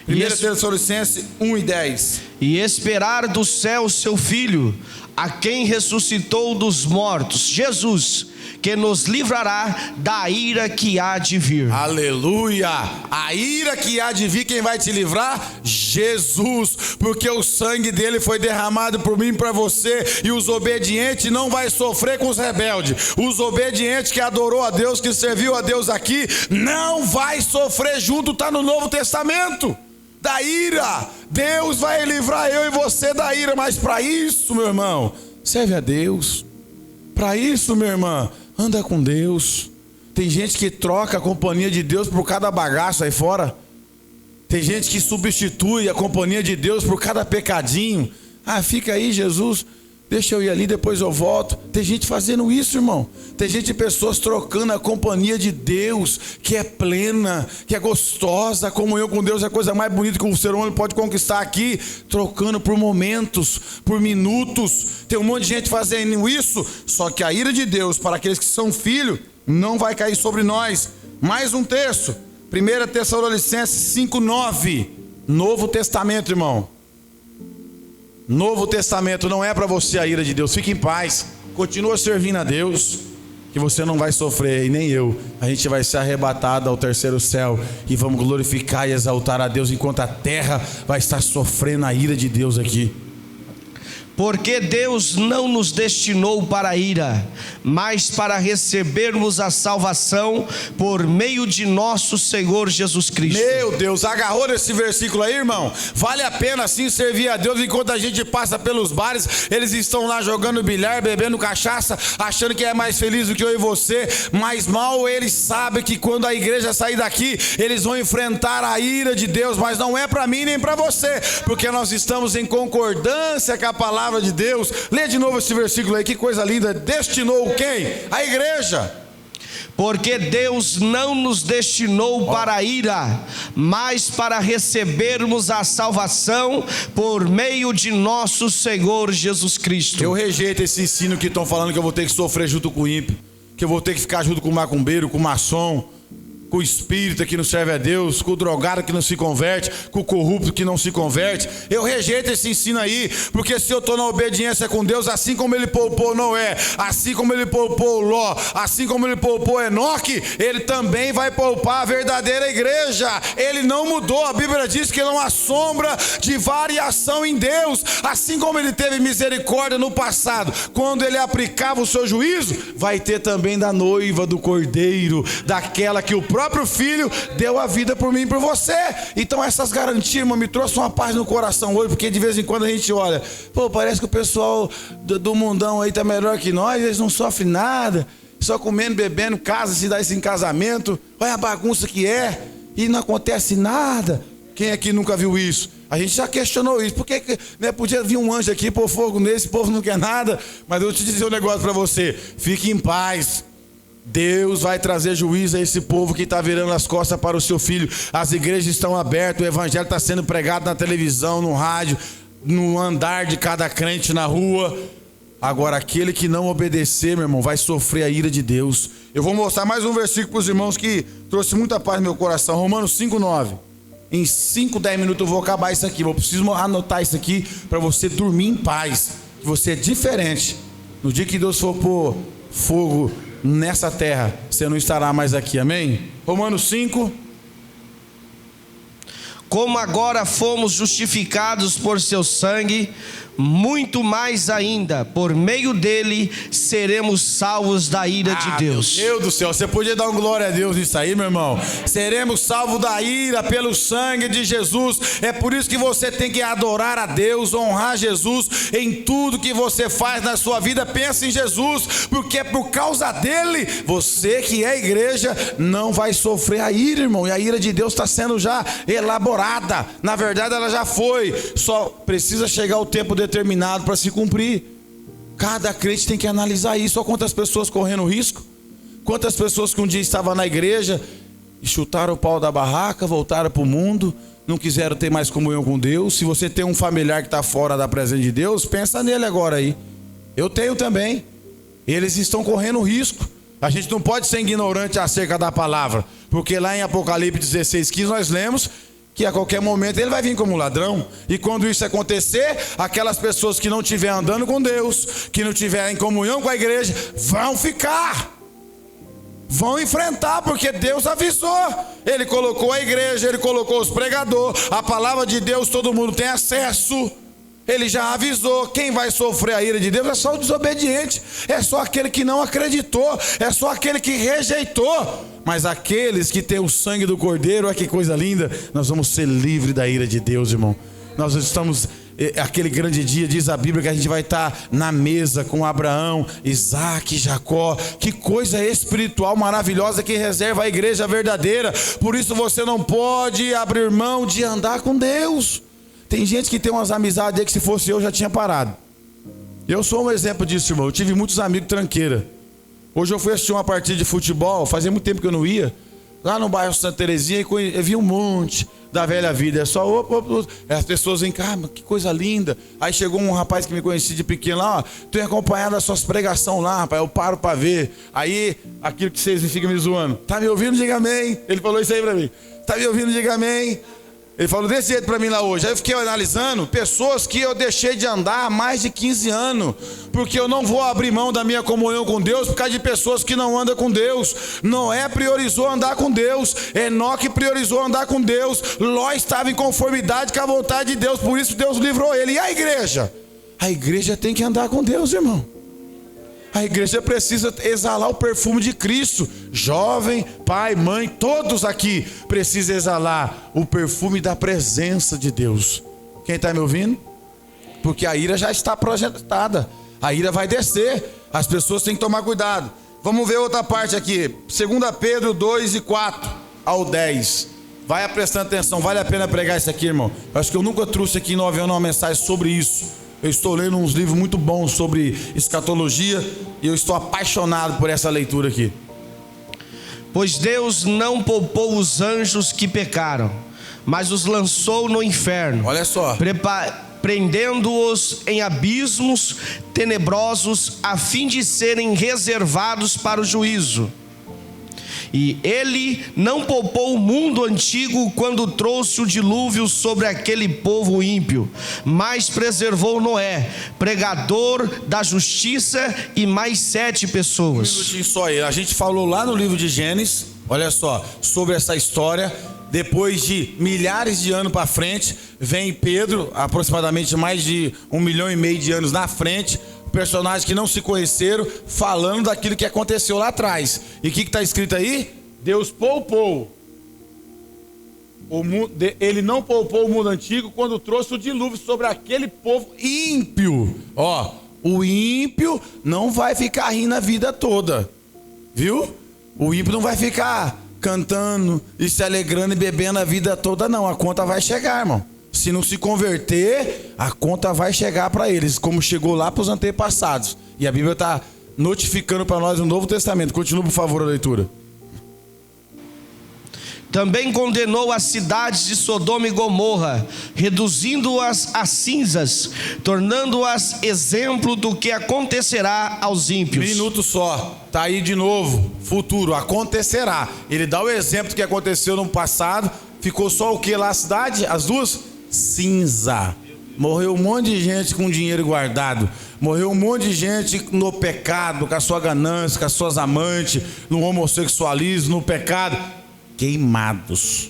1 Tessalonicenses 1 e 10. E esperar do céu o seu Filho, a quem ressuscitou dos mortos, Jesus, que nos livrará da ira que há de vir. Aleluia! A ira que há de vir, quem vai te livrar? Jesus, porque o sangue dele foi derramado por mim e para você. E os obedientes não vai sofrer com os rebeldes. Os obedientes que adorou a Deus, que serviu a Deus aqui, não vai sofrer junto, está no Novo Testamento. Da ira, Deus vai livrar eu e você da ira, mas para isso, meu irmão, serve a Deus. Para isso, minha irmã, anda com Deus. Tem gente que troca a companhia de Deus por cada bagaço aí fora. Tem gente que substitui a companhia de Deus por cada pecadinho. Ah, fica aí, Jesus, deixa eu ir ali, depois eu volto. Tem gente fazendo isso, irmão. Tem gente, pessoas trocando a companhia de Deus, que é plena, que é gostosa. A comunhão com Deus é a coisa mais bonita que o ser humano pode conquistar aqui. Trocando por momentos, por minutos. Tem um monte de gente fazendo isso. Só que a ira de Deus para aqueles que são filhos não vai cair sobre nós. Mais um texto, 1 Tessalonicenses 5:9. Novo Testamento, irmão. Novo Testamento não é para você a ira de Deus. Fique em paz. Continua servindo a Deus, que você não vai sofrer, e nem eu. A gente vai ser arrebatado ao terceiro céu e vamos glorificar e exaltar a Deus, enquanto a terra vai estar sofrendo a ira de Deus aqui. Porque Deus não nos destinou para a ira, mas para recebermos a salvação por meio de nosso Senhor Jesus Cristo. Meu Deus, agarrou nesse versículo aí, irmão? Vale a pena sim servir a Deus. Enquanto a gente passa pelos bares, eles estão lá jogando bilhar, bebendo cachaça, achando que é mais feliz do que eu e você. Mas mal eles sabem que quando a igreja sair daqui, eles vão enfrentar a ira de Deus. Mas não é para mim nem para você, porque nós estamos em concordância com a palavra de Deus. Lê de novo esse versículo aí, que coisa linda. Destinou quem? A igreja. Porque Deus não nos destinou para a ira, mas para recebermos a salvação por meio de nosso Senhor Jesus Cristo. Eu rejeito esse ensino que estão falando que eu vou ter que sofrer junto com o ímpio, que eu vou ter que ficar junto com o macumbeiro, com o maçom, com o espírita que não serve a Deus, com o drogado que não se converte, com o corrupto que não se converte. Eu rejeito esse ensino aí, porque se eu estou na obediência com Deus, assim como ele poupou Noé, assim como ele poupou Ló, assim como ele poupou Enoque, ele também vai poupar a verdadeira igreja. Ele não mudou. A Bíblia diz que não há sombra de variação em Deus. Assim como ele teve misericórdia no passado, quando ele aplicava o seu juízo, vai ter também da noiva do cordeiro, daquela que o próprio filho deu a vida por mim e por você. Então essas garantias, irmão, me trouxe uma paz no coração hoje, porque de vez em quando a gente olha, pô, parece que o pessoal do mundão aí tá melhor que nós, eles não sofrem nada, só comendo, bebendo, casa, se dá isso em casamento, olha a bagunça que é, e não acontece nada. Quem aqui nunca viu isso? A gente já questionou isso. Por que, né, podia vir um anjo aqui pôr fogo nesse, povo não quer nada? Mas eu vou te dizer um negócio para você, fique em paz. Deus vai trazer juízo a esse povo que está virando as costas para o seu filho. As igrejas estão abertas, o evangelho está sendo pregado na televisão, no rádio, no andar de cada crente na rua. Agora, aquele que não obedecer, meu irmão, vai sofrer a ira de Deus. Eu vou mostrar mais um versículo para os irmãos que trouxe muita paz no meu coração. Romanos 5:9. Em 5, 10 minutos eu vou acabar isso aqui. Eu preciso anotar isso aqui para você dormir em paz. Que você é diferente. No dia que Deus for pôr fogo nessa terra, você não estará mais aqui, amém? Romanos 5. Como agora fomos justificados por seu sangue, muito mais ainda, por meio dele, seremos salvos da ira de Deus. Meu Deus do céu, você podia dar um glória a Deus nisso aí, meu irmão? Seremos salvos da ira pelo sangue de Jesus. É por isso que você tem que adorar a Deus, honrar Jesus em tudo que você faz na sua vida. Pensa em Jesus, porque é por causa dele, você que é igreja, não vai sofrer a ira, irmão. E a ira de Deus está sendo já elaborada. Na verdade, ela já foi. Só precisa chegar o tempo determinado para se cumprir. Cada crente tem que analisar isso. Olha quantas pessoas correndo risco. Quantas pessoas que um dia estavam na igreja e chutaram o pau da barraca, voltaram para o mundo, não quiseram ter mais comunhão com Deus. Se você tem um familiar que está fora da presença de Deus, pensa nele agora aí. Eu tenho também. Eles estão correndo risco. A gente não pode ser ignorante acerca da palavra, porque lá em Apocalipse 16:15 nós lemos que a qualquer momento ele vai vir como ladrão. E quando isso acontecer, aquelas pessoas que não estiverem andando com Deus, que não estiverem em comunhão com a igreja, vão ficar, vão enfrentar, porque Deus avisou. Ele colocou a igreja, ele colocou os pregadores, a palavra de Deus todo mundo tem acesso. Ele já avisou. Quem vai sofrer a ira de Deus é só o desobediente, é só aquele que não acreditou, é só aquele que rejeitou. Mas aqueles que têm o sangue do Cordeiro, olha que coisa linda, nós vamos ser livres da ira de Deus, irmão. Nós estamos, aquele grande dia, diz a Bíblia, que a gente vai estar na mesa com Abraão, Isaac, Jacó. Que coisa espiritual maravilhosa que reserva a igreja verdadeira. Por isso você não pode abrir mão de andar com Deus. Tem gente que tem umas amizades aí que se fosse eu já tinha parado. Eu sou um exemplo disso, irmão. Eu tive muitos amigos tranqueira. Hoje eu fui assistir uma partida de futebol, fazia muito tempo que eu não ia, lá no bairro Santa Terezinha, e eu vi um monte da velha vida. É só as pessoas vêm cá, que coisa linda. Aí chegou um rapaz que me conhecia de pequeno lá, ó, tenho acompanhado as suas pregações lá, rapaz, eu paro para ver. Aí, aquilo que vocês ficam me zoando, tá me ouvindo? Diga amém. Ele falou isso aí para mim. Tá me ouvindo? Diga amém. Ele falou desse jeito para mim lá hoje. Aí eu fiquei analisando pessoas que eu deixei de andar há mais de 15 anos, porque eu não vou abrir mão da minha comunhão com Deus por causa de pessoas que não andam com Deus. Noé priorizou andar com Deus, Enoque priorizou andar com Deus, Ló estava em conformidade com a vontade de Deus, por isso Deus livrou ele. E a igreja? A igreja tem que andar com Deus, irmão. A igreja precisa exalar o perfume de Cristo. Jovem, pai, mãe, todos aqui precisam exalar o perfume da presença de Deus. Quem está me ouvindo? Porque a ira já está projetada. A ira vai descer. As pessoas têm que tomar cuidado. Vamos ver outra parte aqui. 2 Pedro 2, 4 ao 10. Vai prestando atenção. Vale a pena pregar isso aqui, irmão. Eu acho que eu nunca trouxe aqui em Nova York uma mensagem sobre isso. Eu estou lendo uns livros muito bons sobre escatologia e eu estou apaixonado por essa leitura aqui. Pois Deus não poupou os anjos que pecaram, mas os lançou no inferno. Olha só. Prendendo-os em abismos tenebrosos, a fim de serem reservados para o juízo. E ele não poupou o mundo antigo quando trouxe o dilúvio sobre aquele povo ímpio, mas preservou Noé, pregador da justiça, e mais 7 pessoas. Um minutinho só aí. A gente falou lá no livro de Gênesis, olha só, sobre essa história. Depois de milhares de anos para frente, vem Pedro, aproximadamente mais de 1,5 milhão de anos na frente, personagens que não se conheceram, falando daquilo que aconteceu lá atrás. E o que está escrito aí? Deus poupou. Ele não poupou o mundo antigo quando trouxe o dilúvio sobre aquele povo ímpio. Ó, o ímpio não vai ficar rindo a vida toda, viu? O ímpio não vai ficar cantando e se alegrando e bebendo a vida toda, não. A conta vai chegar, irmão. Se não se converter, a conta vai chegar para eles, como chegou lá para os antepassados. E a Bíblia está notificando para nós no Novo Testamento. Continua, por favor, a leitura. Também condenou as cidades de Sodoma e Gomorra, reduzindo-as a cinzas, tornando-as exemplo do que acontecerá aos ímpios. Minuto só, tá aí de novo, futuro, acontecerá. Ele dá o exemplo do que aconteceu no passado. Ficou só o que lá a cidade? As duas? Cinza. Morreu um monte de gente com dinheiro guardado. Morreu um monte de gente no pecado, com a sua ganância, com as suas amantes, no homossexualismo, no pecado. Queimados.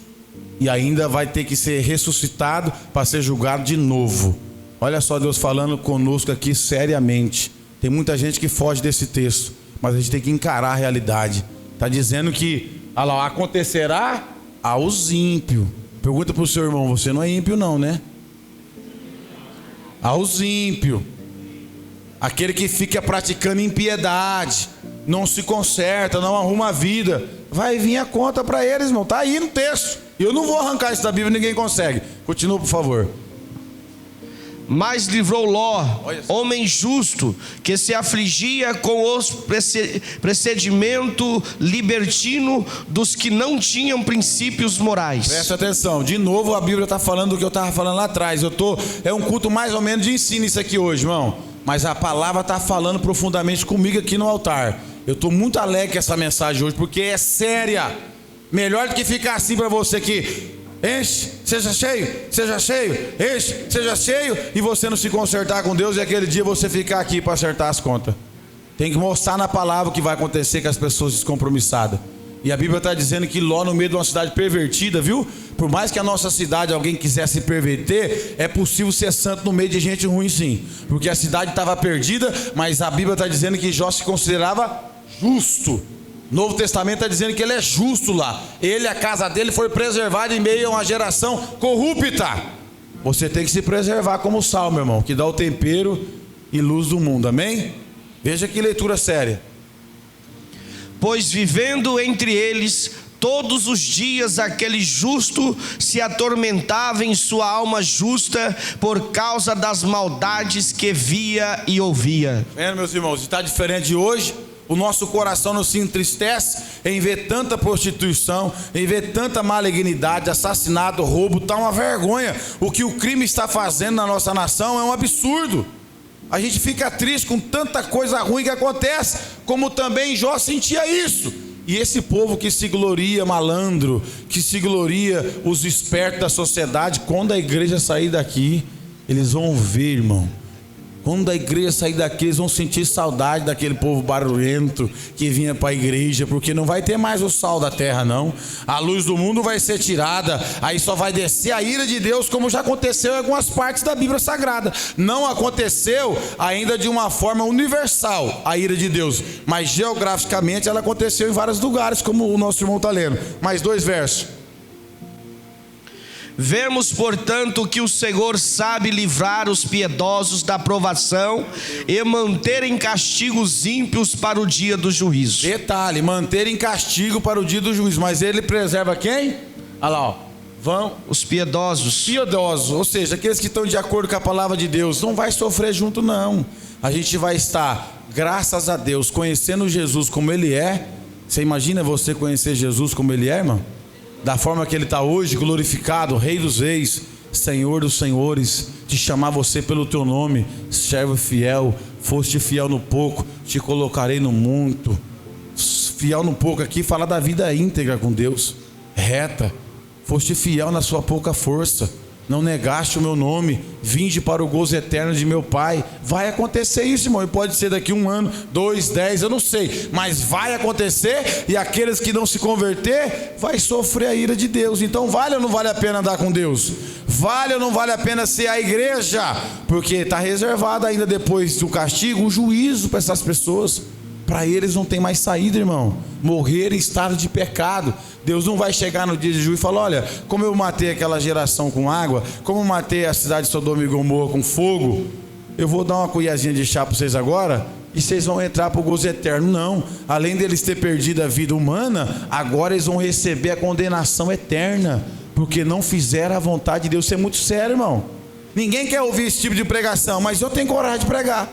E ainda vai ter que ser ressuscitado para ser julgado de novo. Olha só Deus falando conosco aqui seriamente. Tem muita gente que foge desse texto, mas a gente tem que encarar a realidade. Está dizendo que acontecerá aos ímpios. Pergunta para o seu irmão: você não é ímpio não, né? Aos ímpios. Aquele que fica praticando impiedade, não se conserta, não arruma a vida, vai vir a conta para eles, irmão. Está aí no texto. Eu não vou arrancar isso da Bíblia, ninguém consegue. Continua, por favor. Mas livrou Ló, homem justo, que se afligia com os procedimento libertino dos que não tinham princípios morais. Presta atenção, de novo a Bíblia está falando do que eu estava falando lá atrás. É um culto mais ou menos de ensino isso aqui hoje, irmão. Mas a palavra está falando profundamente comigo aqui no altar. Eu estou muito alegre com essa mensagem hoje, porque é séria. Melhor do que ficar assim para você que enche, seja cheio, enche, seja cheio, e você não se consertar com Deus, e aquele dia você ficar aqui para acertar as contas. Tem que mostrar na palavra o que vai acontecer com as pessoas descompromissadas. E a Bíblia está dizendo que Ló, no meio de uma cidade pervertida, viu? Por mais que a nossa cidade alguém quisesse perverter, é possível ser santo no meio de gente ruim, sim. Porque a cidade estava perdida, mas a Bíblia está dizendo que Jó se considerava justo. Novo Testamento está dizendo que ele é justo lá. Ele, a casa dele foi preservada em meio a uma geração corrupta. Você tem que se preservar como sal, meu irmão, que dá o tempero e luz do mundo, amém? Veja que leitura séria. Pois vivendo entre eles todos os dias aquele justo se atormentava em sua alma justa por causa das maldades que via e ouvia. Vendo, meus irmãos, está diferente de hoje? O nosso coração não se entristece em ver tanta prostituição, em ver tanta malignidade, assassinato, roubo. Está uma vergonha. O que o crime está fazendo na nossa nação é um absurdo. A gente fica triste com tanta coisa ruim que acontece, como também Jó sentia isso. E esse povo que se gloria malandro, que se gloria os espertos da sociedade, quando a igreja sair daqui, eles vão ver, irmão. Quando a igreja sair daqui, eles vão sentir saudade daquele povo barulhento que vinha para a igreja, porque não vai ter mais o sal da terra, não. A luz do mundo vai ser tirada, aí só vai descer a ira de Deus, como já aconteceu em algumas partes da Bíblia Sagrada. Não aconteceu ainda de uma forma universal a ira de Deus, mas geograficamente ela aconteceu em vários lugares, como o nosso irmão está lendo. Mais 2 versos. Vemos, portanto, que o Senhor sabe livrar os piedosos da provação e manter em castigo os ímpios para o dia do juízo. Detalhe, manter em castigo para o dia do juízo. Mas ele preserva quem? Olha lá, ó. Vão os piedosos. Piedosos, ou seja, aqueles que estão de acordo com a palavra de Deus. Não vai sofrer junto, não. A gente vai estar, graças a Deus, conhecendo Jesus como Ele é. Você imagina você conhecer Jesus como Ele é, irmão? Da forma que Ele está hoje, glorificado, Rei dos Reis, Senhor dos Senhores, te chamar você pelo teu nome, servo fiel, foste fiel no pouco, te colocarei no muito. Fiel no pouco aqui, fala da vida íntegra com Deus, reta, foste fiel na sua pouca força, não negaste o meu nome, vinde para o gozo eterno de meu Pai. Vai acontecer isso, irmão, e pode ser daqui 1 ano, 2, 10, eu não sei, mas vai acontecer, e aqueles que não se converter, vai sofrer a ira de Deus. Então vale ou não vale a pena andar com Deus? Vale ou não vale a pena ser a igreja? Porque está reservado ainda depois do castigo, o juízo para essas pessoas. Para eles não tem mais saída, irmão. Morrer em estado de pecado. Deus não vai chegar no dia de juízo e falar: olha, como eu matei aquela geração com água, como eu matei a cidade de Sodoma e Gomorra com fogo, eu vou dar uma colherzinha de chá para vocês agora e vocês vão entrar para o gozo eterno. Não, além deles ter perdido a vida humana, agora eles vão receber a condenação eterna, porque não fizeram a vontade de Deus. Isso é muito sério, irmão. Ninguém quer ouvir esse tipo de pregação, mas eu tenho coragem de pregar.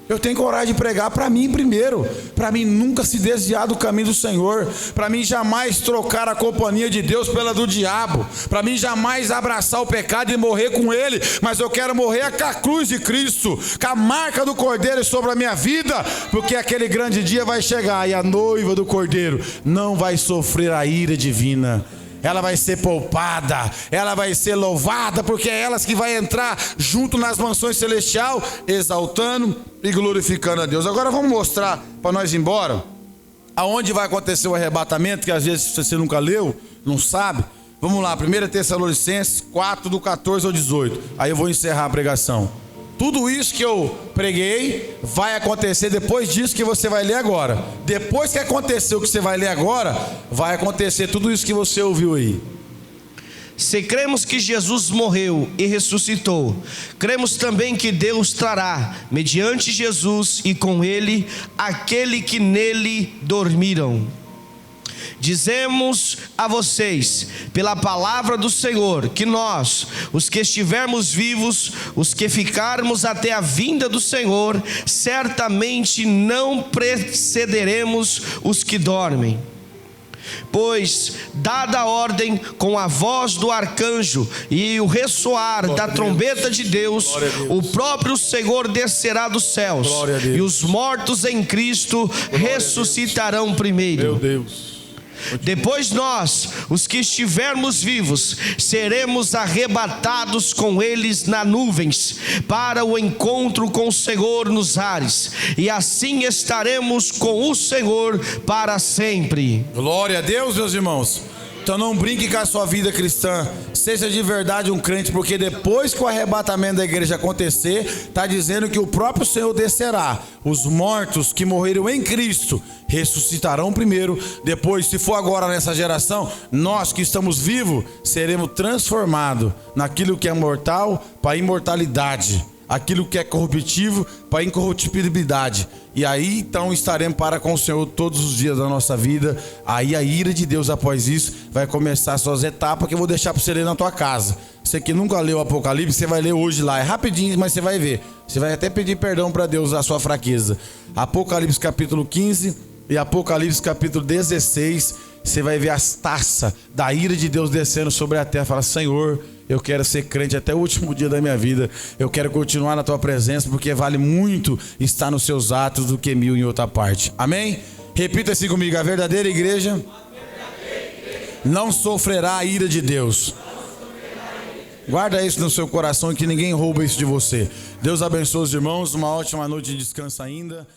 Eu tenho coragem de pregar para mim primeiro, para mim nunca se desviar do caminho do Senhor, para mim jamais trocar a companhia de Deus pela do diabo, para mim jamais abraçar o pecado e morrer com ele, mas eu quero morrer com a cruz de Cristo, com a marca do Cordeiro sobre a minha vida, porque aquele grande dia vai chegar e a noiva do Cordeiro não vai sofrer a ira divina. Ela vai ser poupada, ela vai ser louvada, porque é elas que vai entrar junto nas mansões celestiais, exaltando e glorificando a Deus. Agora vamos mostrar, para nós ir embora, aonde vai acontecer o arrebatamento, que às vezes você nunca leu, não sabe. Vamos lá, 1 Tessalonicenses 4, do 14 ao 18. Aí eu vou encerrar a pregação. Tudo isso que eu preguei vai acontecer depois disso que você vai ler agora. Depois que aconteceu o que você vai ler agora, vai acontecer tudo isso que você ouviu aí. Se cremos que Jesus morreu e ressuscitou, cremos também que Deus trará, mediante Jesus e com Ele, aquele que nele dormiram. Dizemos a vocês, pela palavra do Senhor, que nós, os que estivermos vivos, os que ficarmos até a vinda do Senhor, certamente não precederemos os que dormem. Pois, dada a ordem com a voz do arcanjo e o ressoar da trombeta de Deus, o próprio Senhor descerá dos céus, e os mortos em Cristo ressuscitarão primeiro. Meu Deus. Depois nós, os que estivermos vivos, seremos arrebatados com eles nas nuvens, para o encontro com o Senhor nos ares, e assim estaremos com o Senhor para sempre. Glória a Deus, meus irmãos. Então não brinque com a sua vida cristã, seja de verdade um crente, porque depois que o arrebatamento da igreja acontecer, está dizendo que o próprio Senhor descerá. Os mortos que morreram em Cristo ressuscitarão primeiro. Depois, se for agora nessa geração, nós que estamos vivos seremos transformados naquilo que é mortal para a imortalidade, aquilo que é corruptível para a incorruptibilidade. E aí então estaremos para com o Senhor todos os dias da nossa vida. Aí a ira de Deus após isso vai começar as suas etapas, que eu vou deixar para você ler na tua casa. Você que nunca leu o Apocalipse, você vai ler hoje lá, é rapidinho, mas você vai ver. Você vai até pedir perdão para Deus da sua fraqueza. Apocalipse capítulo 15 e Apocalipse capítulo 16, você vai ver as taças da ira de Deus descendo sobre a terra. Fala: Senhor, eu quero ser crente até o último dia da minha vida. Eu quero continuar na tua presença, porque vale muito estar nos seus atos do que 1000 em outra parte. Amém? Repita assim comigo: a verdadeira igreja não sofrerá a ira de Deus. Guarda isso no seu coração, que ninguém rouba isso de você. Deus abençoe os irmãos, uma ótima noite de descanso ainda.